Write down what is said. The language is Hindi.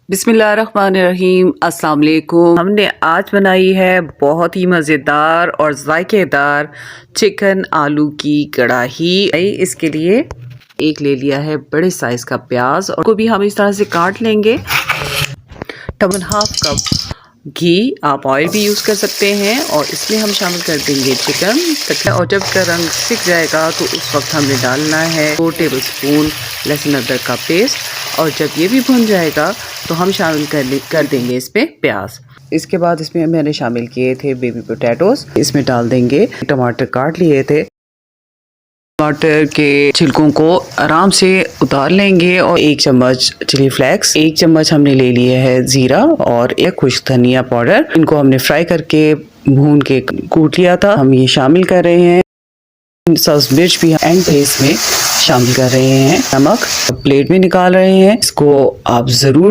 बिस्मिल्लाहिर्रहमानिर्रहीम, अस्सलाम वालेकुम। हमने आज बनाई है बहुत ही मज़ेदार और जायकेदार चिकन आलू की कढ़ाई। इसके लिए एक ले लिया है बड़े साइज़ का प्याज और को भी हम इस तरह से काट लेंगे। 1/2 कप घी, आप ऑयल भी यूज़ कर सकते हैं और इसमें हम शामिल कर देंगे चिकन। और जब का रंग सिक जाएगा तो उस वक्त हमने डालना है 2 टेबलस्पून लहसुन अदरक का पेस्ट और जब ये भी भुन जाएगा तो हम शामिल कर देंगे इसमें प्याज। इसके बाद इसमें मैंने शामिल किए थे बेबी पोटैटोस, इसमें डाल देंगे टमाटर काट लिए थे। टमाटर के छिलकों को आराम से उतार लेंगे और 1 चम्मच चिली फ्लेक्स, 1 चम्मच हमने ले लिए है जीरा और 1 खुश्क धनिया पाउडर। इनको हमने फ्राई करके भून के कूट लिया था, हम ये शामिल कर रहे हैं। सब्ज मिर्च भी एंड पेस्ट में शामिल कर रहे हैं। नमक प्लेट में निकाल रहे हैं, इसको आप ज़रूर